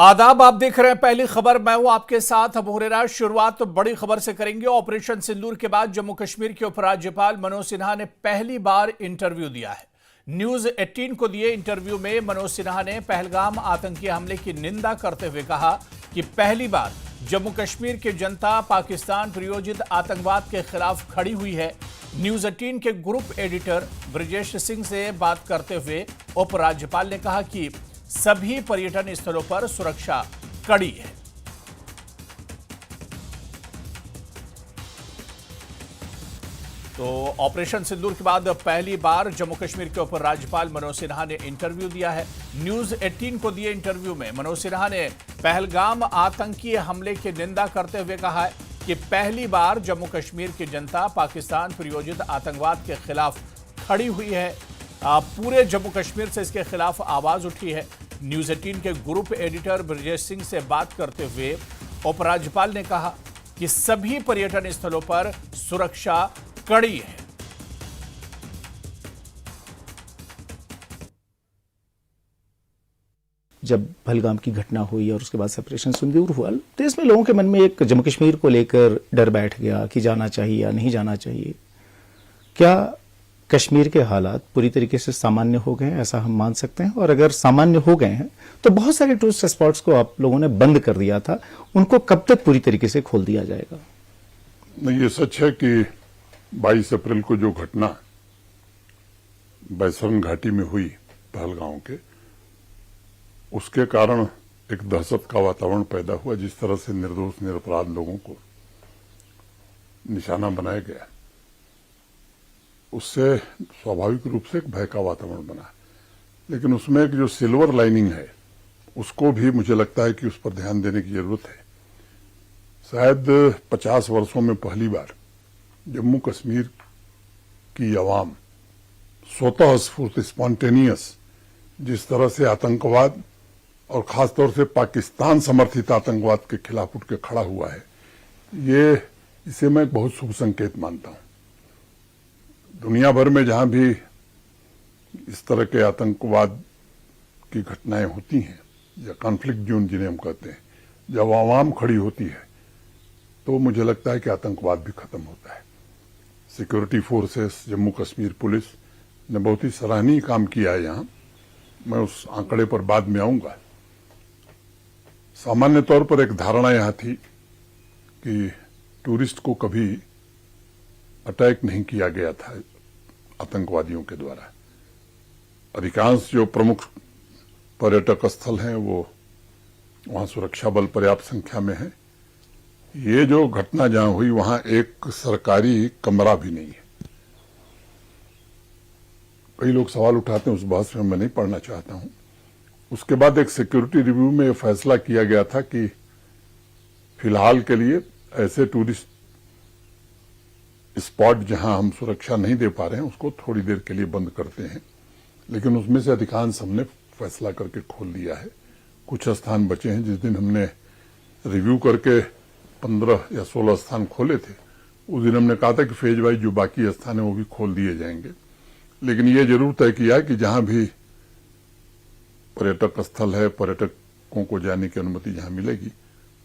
आदाब, आप देख रहे हैं पहली खबर। मैं हूं आपके साथ अबू हुरैरा। शुरुआत तो बड़ी खबर से करेंगे। ऑपरेशन सिंदूर के बाद जम्मू कश्मीर के उपराज्यपाल मनोज सिन्हा ने पहली बार इंटरव्यू दिया है। न्यूज 18 को दिए इंटरव्यू में मनोज सिन्हा ने पहलगाम आतंकी हमले की निंदा करते हुए कहा कि पहली बार जम्मू कश्मीर की जनता पाकिस्तान प्रायोजित आतंकवाद के खिलाफ खड़ी हुई है। न्यूज 18 के ग्रुप एडिटर ब्रजेश सिंह से बात करते हुए उपराज्यपाल ने कहा कि सभी पर्यटन स्थलों पर सुरक्षा कड़ी है। तो ऑपरेशन सिंदूर के बाद पहली बार जम्मू कश्मीर के ऊपर राज्यपाल मनोज सिन्हा ने इंटरव्यू दिया है। न्यूज 18 को दिए इंटरव्यू में मनोज सिन्हा ने पहलगाम आतंकी हमले की निंदा करते हुए कहा है कि पहली बार जम्मू कश्मीर की जनता पाकिस्तान प्रायोजित आतंकवाद के खिलाफ खड़ी हुई है। पूरे जम्मू कश्मीर से इसके खिलाफ आवाज उठी है। न्यूज 18 के ग्रुप एडिटर ब्रजेश सिंह से बात करते हुए उपराज्यपाल ने कहा कि सभी पर्यटन स्थलों पर सुरक्षा कड़ी है। जब पहलगाम की घटना हुई और उसके बाद ऑपरेशन सिंदूर हुआ, देश में लोगों के मन में एक जम्मू कश्मीर को लेकर डर बैठ गया कि जाना चाहिए या नहीं जाना चाहिए। क्या कश्मीर के हालात पूरी तरीके से सामान्य हो गए हैं, ऐसा हम मान सकते हैं? और अगर सामान्य हो गए हैं तो बहुत सारे टूरिस्ट स्पॉट्स को आप लोगों ने बंद कर दिया था, उनको कब तक पूरी तरीके से खोल दिया जाएगा? नहीं, ये सच है कि 22 अप्रैल को जो घटना बैसरन घाटी में हुई पहलगांव के, उसके कारण एक दहशत का वातावरण पैदा हुआ। जिस तरह से निर्दोष निरपराध लोगों को निशाना बनाया गया, उससे स्वाभाविक रूप से एक भय का वातावरण बना। लेकिन उसमें एक जो सिल्वर लाइनिंग है, उसको भी मुझे लगता है कि उस पर ध्यान देने की जरूरत है। शायद 50 वर्षों में पहली बार जम्मू कश्मीर की आवाम स्वतः स्फूर्त स्पॉन्टेनियस जिस तरह से आतंकवाद और खासतौर से पाकिस्तान समर्थित आतंकवाद के खिलाफ उठ के खड़ा हुआ है, इसे मैं बहुत शुभ संकेत मानता हूं। दुनिया भर में जहां भी इस तरह के आतंकवाद की घटनाएं होती हैं या कॉन्फ्लिक्ट जोन जिन्हें हम कहते हैं, जब आवाम खड़ी होती है तो मुझे लगता है कि आतंकवाद भी खत्म होता है। Security forces, Jammu Kashmir police ने बहुत ही सराहनीय काम किया है यहाँ। मैं उस आंकड़े पर बाद में आऊंगा। सामान्य तौर पर एक धारणा यहाँ थी कि टूरिस्ट को कभी अटैक नहीं किया गया था आतंकवादियों के द्वारा। अधिकांश जो प्रमुख पर्यटक स्थल हैं वो वहां सुरक्षा बल पर्याप्त संख्या में है। ये जो घटना जहां हुई वहां एक सरकारी कमरा भी नहीं है। कई लोग सवाल उठाते हैं, उस बहस में मैं नहीं पढ़ना चाहता हूं। उसके बाद एक सिक्योरिटी रिव्यू में यह फैसला किया गया था कि फिलहाल के लिए ऐसे टूरिस्ट स्पॉट जहां हम सुरक्षा नहीं दे पा रहे हैं उसको थोड़ी देर के लिए बंद करते हैं। लेकिन उसमें से अधिकांश हमने फैसला करके खोल दिया है। कुछ स्थान बचे हैं। जिस दिन हमने रिव्यू करके 15 या 16 स्थान खोले थे, उस दिन हमने कहा था कि फेज वाइज जो बाकी स्थान है वो भी खोल दिए जाएंगे। लेकिन ये जरूर तय किया है कि जहां भी पर्यटक स्थल है, पर्यटकों को जाने की अनुमति जहां मिलेगी,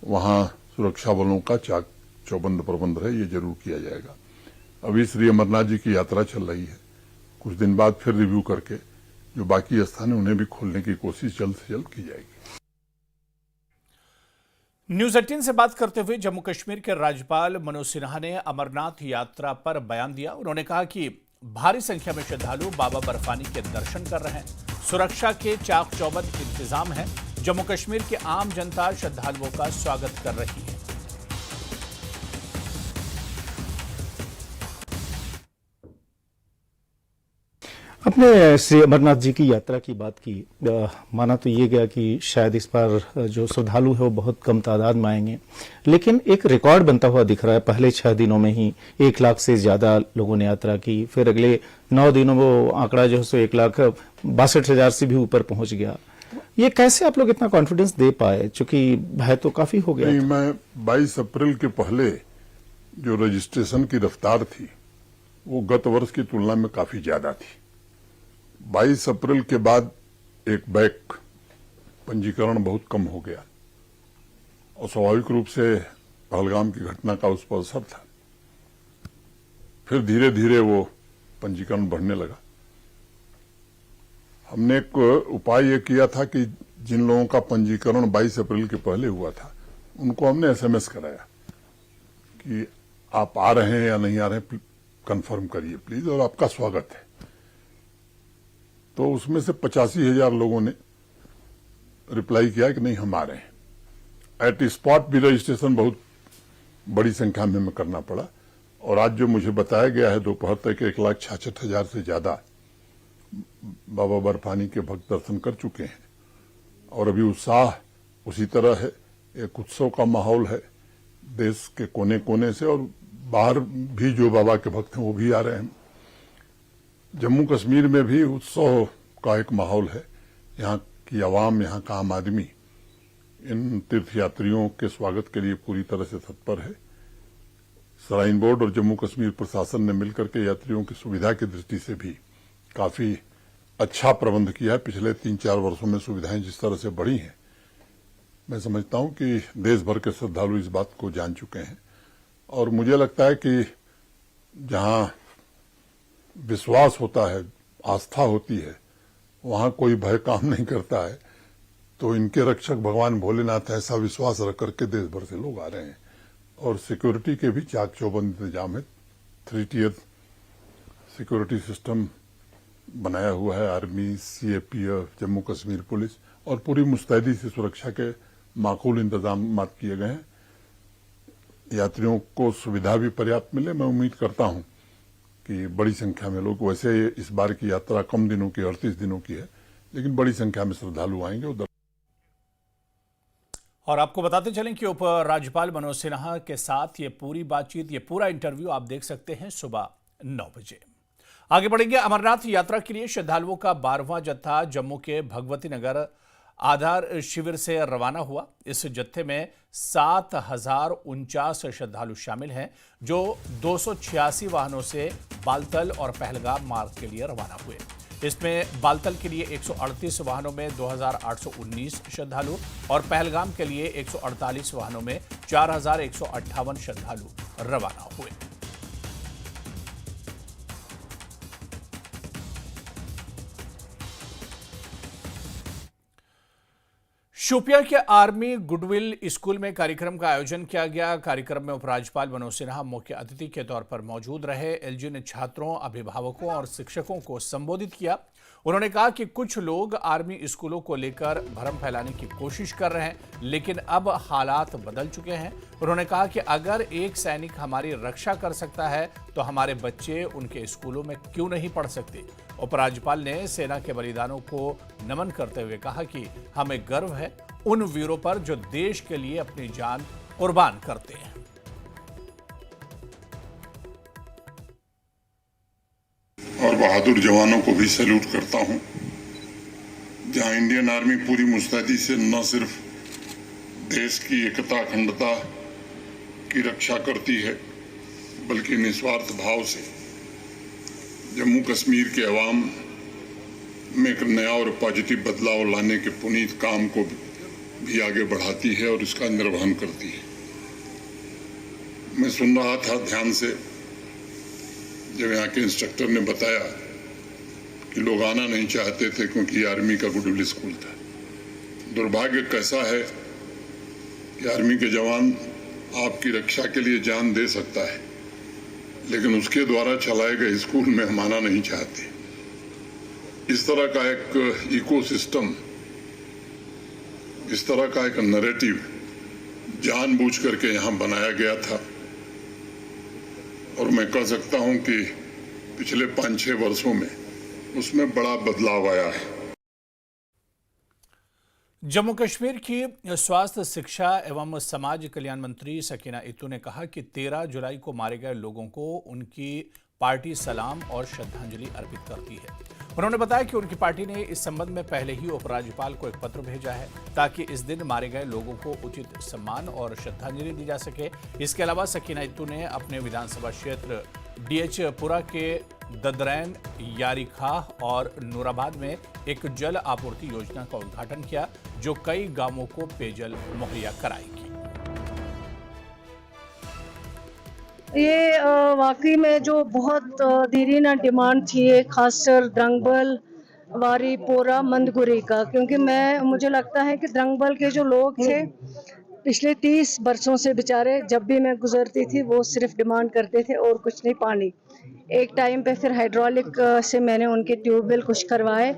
वहां सुरक्षा बलों का चाक चौबंद प्रबंध है, ये जरूर किया जाएगा। अभी श्री अमरनाथ जी की यात्रा चल रही है। कुछ दिन बाद फिर रिव्यू करके जो बाकी स्थान है उन्हें भी खोलने की कोशिश जल्द से जल्द की जाएगी। न्यूज 18 से बात करते हुए जम्मू कश्मीर के राज्यपाल मनोज सिन्हा ने अमरनाथ यात्रा पर बयान दिया। उन्होंने कहा कि भारी संख्या में श्रद्धालु बाबा बर्फानी के दर्शन कर रहे हैं। सुरक्षा के चाक चौबंद इंतजाम है। जम्मू कश्मीर की आम जनता श्रद्धालुओं का स्वागत कर रही है। अपने श्री अमरनाथ जी की यात्रा की बात की, माना तो ये गया कि शायद इस बार जो श्रद्धालु है वो बहुत कम तादाद में आएंगे, लेकिन एक रिकॉर्ड बनता हुआ दिख रहा है। पहले 6 दिनों में ही 1 लाख से ज्यादा लोगों ने यात्रा की। फिर अगले 9 दिनों में वो आंकड़ा जो है सो 1,62,000 से भी ऊपर पहुंच गया। ये कैसे आप लोग इतना कॉन्फिडेंस दे पाए? चूंकि भय तो काफी हो गया। मैं 22 अप्रैल के पहले जो रजिस्ट्रेशन की रफ्तार थी वो गत वर्ष की तुलना में काफी ज्यादा थी। 22 अप्रैल के बाद एक बैक पंजीकरण बहुत कम हो गया। और स्वाभाविक रूप से पहलगाम की घटना का उस पर असर था। फिर धीरे धीरे वो पंजीकरण बढ़ने लगा। हमने एक उपाय ये किया था कि जिन लोगों का पंजीकरण 22 अप्रैल के पहले हुआ था उनको हमने एसएमएस कराया कि आप आ रहे हैं या नहीं आ रहे हैं, कंफर्म करिए प्लीज और आपका स्वागत है। तो उसमें से 85,000 लोगों ने रिप्लाई किया कि नहीं हम आ रहे हैं। एट स्पॉट भी रजिस्ट्रेशन बहुत बड़ी संख्या में हमें करना पड़ा और आज जो मुझे बताया गया है दोपहर तक 1,66,000 से ज्यादा बाबा बर्फानी के भक्त दर्शन कर चुके हैं और अभी उत्साह उसी तरह है। एक उत्सव का माहौल है, देश के कोने कोने से और बाहर भी जो बाबा के भक्त हैं वो भी आ रहे हैं। जम्मू कश्मीर में भी उत्सव का एक माहौल है। यहाँ की आवाम, यहाँ का आम आदमी इन तीर्थयात्रियों के स्वागत के लिए पूरी तरह से तत्पर है। श्राइन बोर्ड और जम्मू कश्मीर प्रशासन ने मिलकर के यात्रियों की सुविधा की दृष्टि से भी काफी अच्छा प्रबंध किया है। पिछले 3-4 वर्षों में सुविधाएं जिस तरह से बढ़ी हैं, मैं समझता हूं कि देश भर के श्रद्धालु इस बात को जान चुके हैं और मुझे लगता है कि जहां विश्वास होता है, आस्था होती है, वहां कोई भय काम नहीं करता है। तो इनके रक्षक भगवान भोलेनाथ ऐसा विश्वास रख करके देश भर से लोग आ रहे हैं और सिक्योरिटी के भी चाक चौबंद इंतजाम है। 3 टियर सिक्योरिटी सिस्टम बनाया हुआ है। Army, CAPF, Jammu Kashmir police और पूरी मुस्तैदी से सुरक्षा के माकूल इंतजाम किए गए हैं। यात्रियों को सुविधा भी पर्याप्त मिले। मैं उम्मीद करता हूं कि बड़ी संख्या में लोग, वैसे इस बार की यात्रा कम दिनों की 38 दिनों की है, लेकिन बड़ी संख्या में श्रद्धालु आएंगे। और आपको बताते चलें कि उप राज्यपाल मनोज सिन्हा के साथ ये पूरी बातचीत, ये पूरा इंटरव्यू आप देख सकते हैं सुबह 9 बजे। आगे बढ़ेंगे। अमरनाथ यात्रा के लिए श्रद्धालुओं का 12वां जत्था जम्मू के भगवती नगर आधार शिविर से रवाना हुआ। इस जत्थे में 7,049 श्रद्धालु शामिल हैं जो 286 वाहनों से बालतल और पहलगाम मार्ग के लिए रवाना हुए। इसमें बालतल के लिए 138 वाहनों में 2,819 श्रद्धालु और पहलगाम के लिए 148 वाहनों में 4,158 श्रद्धालु रवाना हुए। शोपियां के आर्मी गुडविल स्कूल में कार्यक्रम का आयोजन किया गया। कार्यक्रम में उपराज्यपाल मनोज सिन्हा मुख्य अतिथि के तौर पर मौजूद रहे। एलजी ने छात्रों, अभिभावकों और शिक्षकों को संबोधित किया। उन्होंने कहा कि कुछ लोग आर्मी स्कूलों को लेकर भ्रम फैलाने की कोशिश कर रहे हैं, लेकिन अब हालात बदल चुके हैं। उन्होंने कहा कि अगर एक सैनिक हमारी रक्षा कर सकता है तो हमारे बच्चे उनके स्कूलों में क्यों नहीं पढ़ सकते। उपराज्यपाल ने सेना के बलिदानों को नमन करते हुए कहा कि हमें गर्व है उन वीरों पर जो देश के लिए अपनी जान कुर्बान करते हैं। और बहादुर जवानों को भी सैल्यूट करता हूं। जहां इंडियन आर्मी पूरी मुस्तैदी से न सिर्फ देश की एकता, अखंडता की रक्षा करती है, बल्कि निस्वार्थ भाव से जम्मू कश्मीर के अवाम में एक नया और पॉजिटिव बदलाव लाने के पुनीत काम को भी आगे बढ़ाती है और इसका निर्वहन करती है। मैं सुन रहा था ध्यान से जब यहाँ के इंस्ट्रक्टर ने बताया कि लोग आना नहीं चाहते थे क्योंकि आर्मी का गुडविल स्कूल था। दुर्भाग्य कैसा है कि आर्मी के जवान आपकी रक्षा के लिए जान दे सकता है, लेकिन उसके द्वारा चलाए गए स्कूल में हम आना नहीं चाहते। इस तरह का एक इकोसिस्टम, इस तरह का एक नैरेटिव जानबूझ करके यहाँ बनाया गया था और मैं कह सकता हूं कि पिछले 5-6 वर्षों में उसमें बड़ा बदलाव आया है। जम्मू कश्मीर की स्वास्थ्य, शिक्षा एवं समाज कल्याण मंत्री सकीना इत्तू ने कहा कि 13 जुलाई को मारे गए लोगों को उनकी पार्टी सलाम और श्रद्धांजलि अर्पित करती है। उन्होंने बताया कि उनकी पार्टी ने इस संबंध में पहले ही उपराज्यपाल को एक पत्र भेजा है ताकि इस दिन मारे गए लोगों को उचित सम्मान और श्रद्धांजलि दी जा सके। इसके अलावा सकीना इत्तू ने अपने विधानसभा क्षेत्र डीएच पुरा के ददरैन, यारी खाह और नूराबाद में एक जल आपूर्ति योजना का उद्घाटन किया जो कई गांवों को पेयजल मुहैया कराएगी। ये वाकई में जो बहुत देरीना डिमांड थी, ये खासकर द्रंगबल वारी पोरा मंदगुरी का, क्योंकि मुझे लगता है कि द्रंगबल के जो लोग थे पिछले 30 बरसों से बेचारे, जब भी मैं गुजरती थी वो सिर्फ डिमांड करते थे और कुछ नहीं, पानी। एक टाइम पे फिर हाइड्रोलिक से मैंने उनके ट्यूबवेल कुछ करवाए,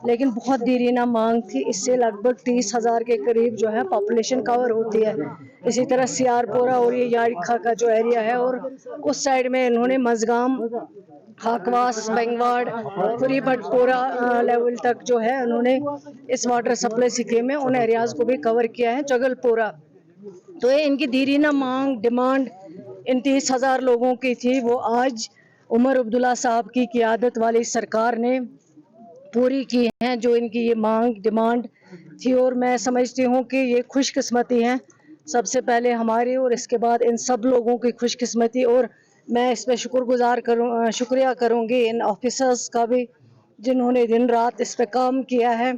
लेकिन बहुत देरीना मांग थी। इससे लगभग 30,000 के करीब जो है पॉपुलेशन कवर होती है। इसी तरह सियारपोरा और ये यारिखा का जो एरिया है, और उस साइड में इन्होंने मजगाम, हाकवास, बेंगवाड़, पूरी भटपोरा लेवल तक जो है उन्होंने इस वाटर सप्लाई स्कीम में उन एरियाज को भी कवर किया है। जगलपोरा, तो ये इनकी देरीना मांग, डिमांड इन 30,000 लोगों की थी, वो आज उमर अब्दुल्ला साहब की क़ियादत वाली सरकार ने पूरी की हैं, जो इनकी ये मांग, डिमांड थी। और मैं समझती हूँ कि ये खुशकिस्मती हैं, सबसे पहले हमारी और इसके बाद इन सब लोगों की खुशकिस्मती। और मैं इस पर शुक्रिया करूँगी इन ऑफिसर्स का भी, जिन्होंने दिन रात इस पर काम किया है।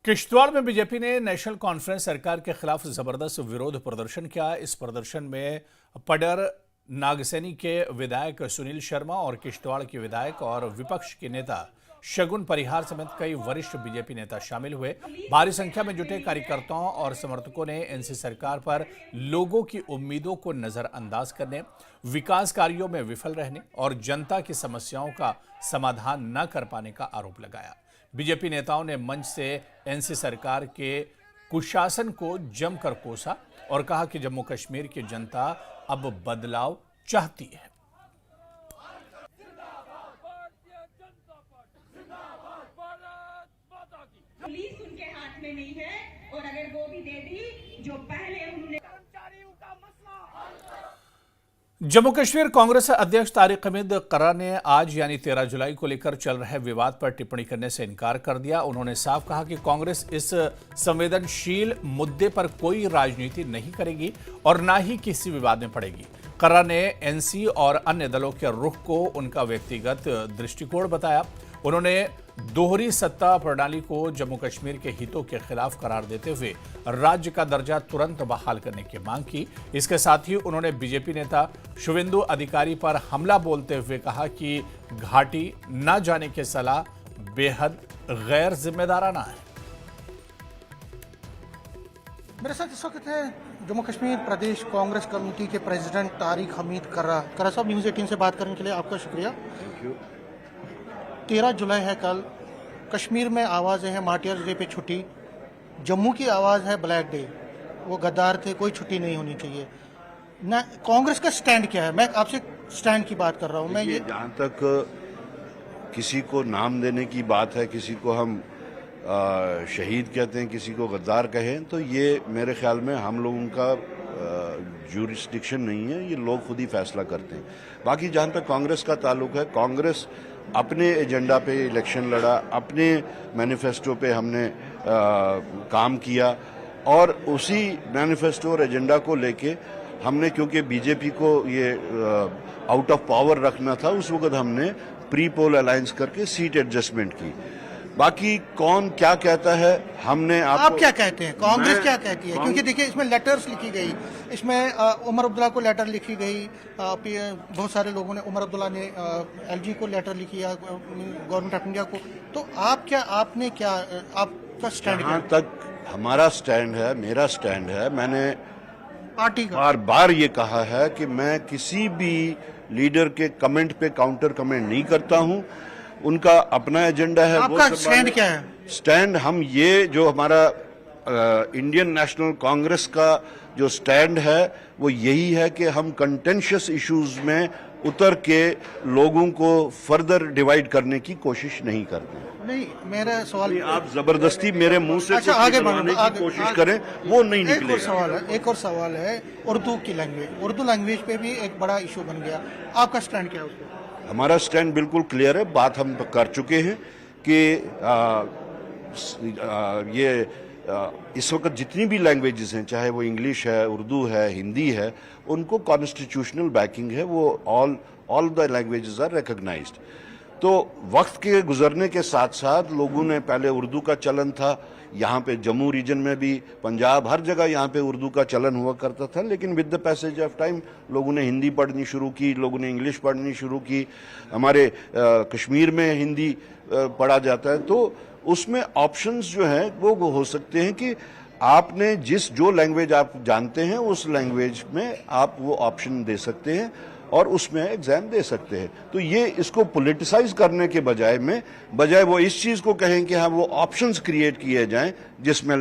किश्तवाड़ में बीजेपी ने नेशनल कॉन्फ्रेंस सरकार के खिलाफ जबरदस्त विरोध प्रदर्शन किया। इस प्रदर्शन में पडर नागसैनी के विधायक सुनील शर्मा और किश्तवाड़ के विधायक और विपक्ष के नेता शगुन परिहार समेत कई वरिष्ठ बीजेपी नेता शामिल हुए। भारी संख्या में जुटे कार्यकर्ताओं और समर्थकों ने एनसी सरकार पर लोगों की उम्मीदों को नजरअंदाज करने, विकास कार्यों में विफल रहने और जनता की समस्याओं का समाधान न कर पाने का आरोप लगाया। बीजेपी नेताओं ने मंच से एनसी सरकार के कुशासन को जमकर कोसा और कहा कि जम्मू कश्मीर की जनता अब बदलाव चाहती है। पुलिस उनके हाथ में नहीं है, और अगर वो भी दे दी जो पहले उन्होंने कर्मचारियों का मसला। जम्मू कश्मीर कांग्रेस अध्यक्ष तारिक हमीद कर्रा ने आज यानी 13 जुलाई को लेकर चल रहे विवाद पर टिप्पणी करने से इनकार कर दिया। उन्होंने साफ कहा कि कांग्रेस इस संवेदनशील मुद्दे पर कोई राजनीति नहीं करेगी और ना ही किसी विवाद में पड़ेगी। कर्रा ने एनसी और अन्य दलों के रुख को उनका व्यक्तिगत दृष्टिकोण बताया। उन्होंने दोहरी सत्ता प्रणाली को जम्मू कश्मीर के हितों के खिलाफ करार देते हुए राज्य का दर्जा तुरंत बहाल करने की मांग की। इसके साथ ही उन्होंने बीजेपी नेता शुवेंदु अधिकारी पर हमला बोलते हुए कहा कि घाटी न जाने की सलाह बेहद गैर जिम्मेदाराना है। मेरे साथ इस वक्त है जम्मू कश्मीर प्रदेश कांग्रेस कमेटी के प्रेसिडेंट तारिक हमीद कर्रा साहब, न्यूज़ 18 से बात करने के लिए आपका शुक्रिया। 13 जुलाई है कल, कश्मीर में आवाज़ें हैं मार्टियर्स डे पे छुट्टी, जम्मू की आवाज़ है ब्लैक डे, वो गद्दार थे, कोई छुट्टी नहीं होनी चाहिए ना। कांग्रेस का स्टैंड क्या है? मैं आपसे स्टैंड की बात कर रहा हूँ। मैं ये जहाँ तक किसी को नाम देने की बात है, किसी को हम शहीद कहते हैं, किसी को गद्दार कहें, तो ये मेरे ख्याल में हम लोगों का ज्यूरिस्डिक्शन नहीं है, ये लोग खुद ही फैसला करते हैं। बाकी जहाँ तक कांग्रेस का ताल्लुक है, कांग्रेस अपने एजेंडा पे इलेक्शन लड़ा, अपने मैनिफेस्टो पे हमने काम किया और उसी मैनिफेस्टो और एजेंडा को लेके हमने, क्योंकि बीजेपी को ये आउट ऑफ पावर रखना था, उस वक्त हमने प्री पोल अलायंस करके सीट एडजस्टमेंट की। बाकी कौन क्या कहता है, हमने आप क्या कहते हैं, कांग्रेस क्या कहती है? क्योंकि देखिए इसमें लेटर्स लिखी गई, इसमें उमर अब्दुल्ला को लेटर लिखी गई, बहुत सारे लोगों ने, उमर अब्दुल्ला ने एलजी को लेटर लिखी है, गवर्नमेंट ऑफ इंडिया को। तो आपने क्या, आपका स्टैंड? जहाँ तक हमारा स्टैंड है, मेरा स्टैंड है, मैंने पार्टी का बार बार ये कहा है कि मैं किसी भी लीडर के कमेंट पे काउंटर कमेंट नहीं करता हूँ। उनका अपना एजेंडा है। आपका स्टैंड क्या है? स्टैंड हम ये जो हमारा इंडियन नेशनल कांग्रेस का जो स्टैंड है वो यही है कि हम कंटेंशियस इश्यूज में उतर के लोगों को फर्दर डिवाइड करने की कोशिश नहीं करते। नहीं, मेरा सवाल, आप जबरदस्ती मेरे मुंह से अच्छा आगे बढ़ने की कोशिश करें, वो नहीं निकलेगा। एक और सवाल है उर्दू की लैंग्वेज, उर्दू लैंग्वेज पे भी एक बड़ा इशू बन गया। आपका स्टैंड क्या है उस पर? हमारा स्टैंड बिल्कुल क्लियर है, बात हम कर चुके हैं कि इस वक्त जितनी भी लैंग्वेजेस हैं, चाहे वो इंग्लिश है, उर्दू है, हिंदी है, उनको कॉन्स्टिट्यूशनल बैकिंग है, वो all the languages are recognised. तो वक्त के गुजरने के साथ साथ लोगों ने, पहले उर्दू का चलन था, यहाँ पे जम्मू रीजन में भी, पंजाब, हर जगह यहाँ पे उर्दू का चलन हुआ करता था, लेकिन with the passage of time लोगों ने हिंदी पढ़नी शुरू की, लोगों ने इंग्लिश पढ़नी शुरू की। हमारे कश्मीर में हिंदी पढ़ा जाता है, तो उसमें ऑप्शंस जो हैं वो हो सकते हैं कि आपने जो लैंग्वेज आप जानते हैं उस लैंग्वेज में आप वो ऑप्शन दे सकते हैं और उसमें एग्जाम दे सकते हैं। तो ये इसको पॉलिटिसाइज करने के बजाय वो इस चीज को कहें कि हाँ वो ऑप्शंस क्रिएट किए जाएं जिसमें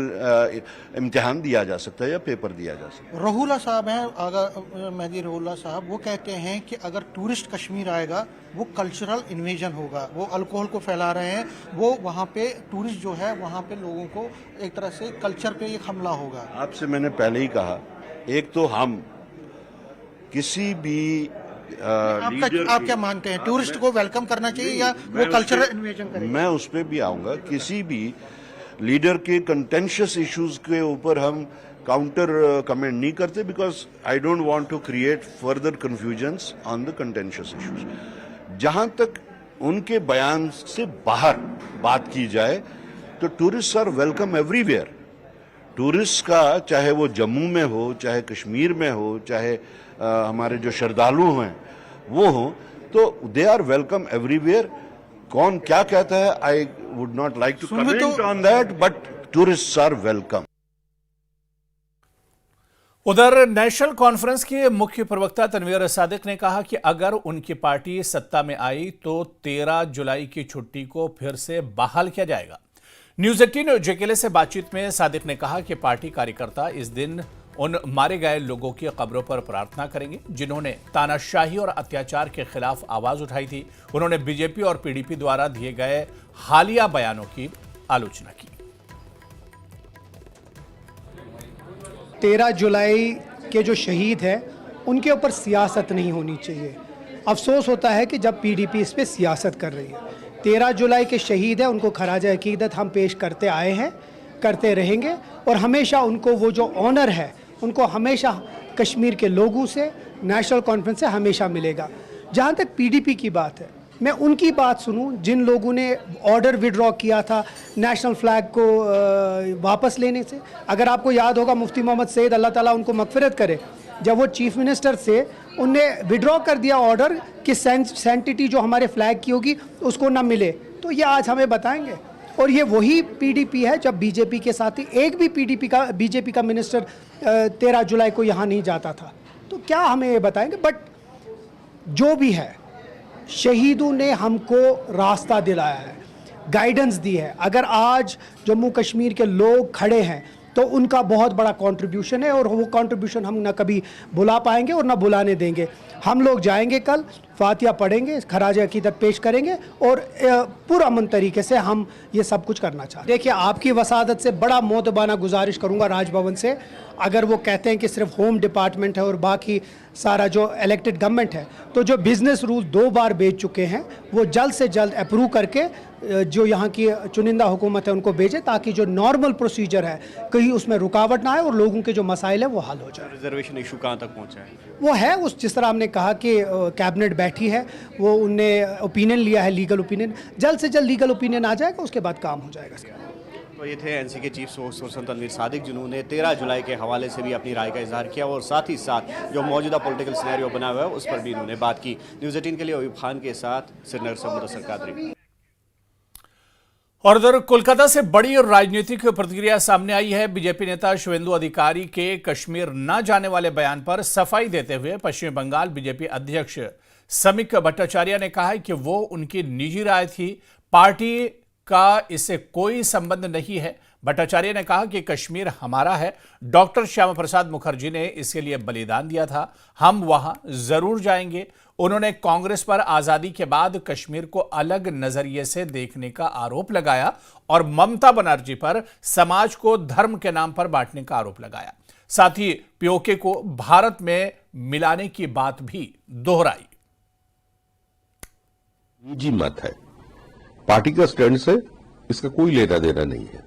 इम्तिहान दिया जा सकता है या पेपर दिया जा सकता है। रहुल्ला साहब हैं, अगर मेहदी रहुल्ला साहब, वो कहते हैं कि अगर टूरिस्ट कश्मीर आएगा वो कल्चरल इन्वेजन होगा, वो अल्कोहल को फैला रहे हैं, वो वहाँ पे टूरिस्ट जो है वहाँ पे लोगों को एक तरह से कल्चर पे एक हमला होगा। आपसे मैंने पहले ही कहा, एक तो हम किसी भी आप क्या मानते हैं, टूरिस्ट को वेलकम करना चाहिए या वो कल्चरल इन्वेजन करेगा? मैं उस पर भी आऊंगा। किसी भी लीडर के कंटेंशियस इश्यूज के ऊपर हम काउंटर कमेंट नहीं करते, because I don't want to create further confusions on the contentious issues. जहां तक उनके बयान से बाहर बात की जाए तो tourist are welcome everywhere. Tourist का चाहे वो जम्मू में हो, चाहे कश्मीर में हो, चाहे हमारे जो श्रद्धालु हैं वो हो, तो दे आर वेलकम एवरीवेयर। कौन क्या कहता है, I would not like to comment on that, but tourist are welcome. उधर नेशनल कॉन्फ्रेंस के मुख्य प्रवक्ता तनवीर सादिक ने कहा कि अगर उनकी पार्टी सत्ता में आई तो 13 जुलाई की छुट्टी को फिर से बहाल किया जाएगा। न्यूज 18 जेकेएलए से बातचीत में सादिक ने कहा कि पार्टी कार्यकर्ता इस दिन उन मारे गए लोगों की कब्रों पर प्रार्थना करेंगे जिन्होंने तानाशाही और अत्याचार के खिलाफ आवाज उठाई थी। उन्होंने बीजेपी और पीडीपी द्वारा दिए गए हालिया बयानों की आलोचना की। 13 जुलाई के जो शहीद हैं उनके ऊपर सियासत नहीं होनी चाहिए। अफसोस होता है कि जब पीडीपी इस पे सियासत कर रही है। 13 जुलाई के शहीद हैं, उनको खराज अकीदत हम पेश करते आए हैं, करते रहेंगे और हमेशा उनको वो जो ऑनर है उनको हमेशा कश्मीर के लोगों से, नेशनल कॉन्फ्रेंस से हमेशा मिलेगा। जहाँ तक पीडीपी की बात है, मैं उनकी बात सुनूं जिन लोगों ने ऑर्डर विड्रॉ किया था नेशनल फ्लैग को वापस लेने से। अगर आपको याद होगा, मुफ्ती मोहम्मद सईद, अल्लाह ताला उनको मगफिरत करे, जब वो चीफ मिनिस्टर से उनने विड्रॉ कर दिया ऑर्डर कि सेंटिटी जो हमारे फ्लैग की होगी उसको ना मिले, तो ये आज हमें बताएंगे। और ये वही पीडीपी है जब बीजेपी के साथ ही एक भी बीजेपी का मिनिस्टर 13 जुलाई को यहाँ नहीं जाता था, तो क्या हमें ये बताएंगे। बट जो भी है, शहीदों ने हमको रास्ता दिलाया है, गाइडेंस दी है। अगर आज जम्मू कश्मीर के लोग खड़े हैं तो उनका बहुत बड़ा कंट्रीब्यूशन है और वो कंट्रीब्यूशन हम ना कभी भुला पाएंगे और ना भुलाने देंगे। हम लोग जाएंगे, कल फातिहा पढ़ेंगे, खराज अकीदत पेश करेंगे और पुरअमन तरीके से हम ये सब कुछ करना चाहते हैं। देखिए, आपकी वसादत से बड़ा मोतबाना गुजारिश करूंगा राजभवन से, अगर वो कहते हैं कि सिर्फ होम डिपार्टमेंट है और बाकी सारा जो इलेक्टेड गवर्नमेंट है, तो जो बिजनेस रूल 2 बार भेज चुके हैं वो जल्द से जल्द अप्रूव करके जो यहाँ की चुनिंदा हुकूमत है उनको भेजे, ताकि जो नॉर्मल प्रोसीजर है कहीं उसमें रुकावट ना आए और लोगों के जो मसाइल है वो हल हो जाए। रिजर्वेशन इशू कहाँ तक पहुँचा है? वो है उस, जिस तरह हमने कहा कि कैबिनेट बैठी है, वो उनने ओपिनियन लिया है, लीगल ओपिनियन। जल्द से जल्द लीगल ओपिनियन आ जाएगा, उसके बाद काम हो जाएगा। तो ये थे एनसी के चीफ स्पोक्सपर्सन तनवीर सादिक, जिन्होंने 13 जुलाई के हवाले से भी अपनी राय का इजहार किया और साथ ही साथ जो मौजूदा पॉलिटिकल सिनेरियो बना हुआ है उस पर भी उन्होंने बात की। न्यूज़ 18 के लिए अयूब खान के साथ श्रीनगर से मुदस्सर कादरी। और उधर कोलकाता से बड़ी राजनीतिक प्रतिक्रिया सामने आई है। बीजेपी नेता शुवेंदु अधिकारी के कश्मीर न जाने वाले बयान पर सफाई देते हुए पश्चिम बंगाल बीजेपी अध्यक्ष समीक भट्टाचार्य ने कहा है कि वो उनकी निजी राय थी, पार्टी का इससे कोई संबंध नहीं है। भट्टाचार्य ने कहा कि कश्मीर हमारा है, डॉक्टर श्यामा प्रसाद मुखर्जी ने इसके लिए बलिदान दिया था, हम वहां जरूर जाएंगे। उन्होंने कांग्रेस पर आजादी के बाद कश्मीर को अलग नजरिए से देखने का आरोप लगाया और ममता बनर्जी पर समाज को धर्म के नाम पर बांटने का आरोप लगाया। साथ ही पीओके को भारत में मिलाने की बात भी दोहराई। निजी मत है, पार्टी का स्टैंड से इसका कोई लेना देना नहीं है।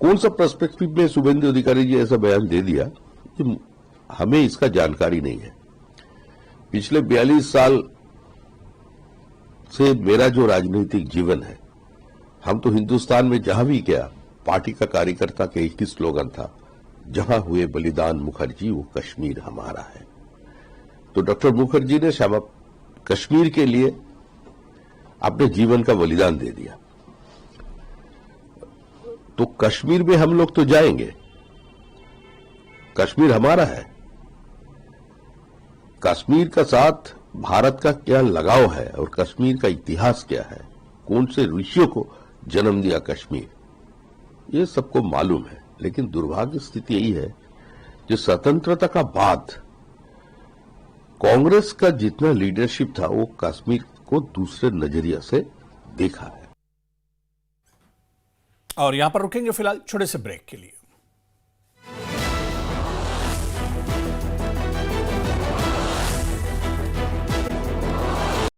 कौन सा पर्सपेक्टिव में शुवेंदु अधिकारी जी ऐसा बयान दे दिया कि हमें इसका जानकारी नहीं है। पिछले 42 साल से मेरा जो राजनीतिक जीवन है, हम तो हिंदुस्तान में जहां भी गया, पार्टी का कार्यकर्ता का एक ही स्लोगन था, जहां हुए बलिदान मुखर्जी वो कश्मीर हमारा है। तो डॉक्टर मुखर्जी ने श्यामा कश्मीर के लिए अपने जीवन का बलिदान दे दिया। तो कश्मीर में हम लोग तो जाएंगे, कश्मीर हमारा है। कश्मीर का साथ भारत का क्या लगाव है और कश्मीर का इतिहास क्या है, कौन से ऋषियों को जन्म दिया कश्मीर, ये सबको मालूम है। लेकिन दुर्भाग्य स्थिति यही है कि स्वतंत्रता का बाद कांग्रेस का जितना लीडरशिप था वो कश्मीर को दूसरे नजरिया से देखा है। और यहां पर रुकेंगे फिलहाल छोटे से ब्रेक के लिए।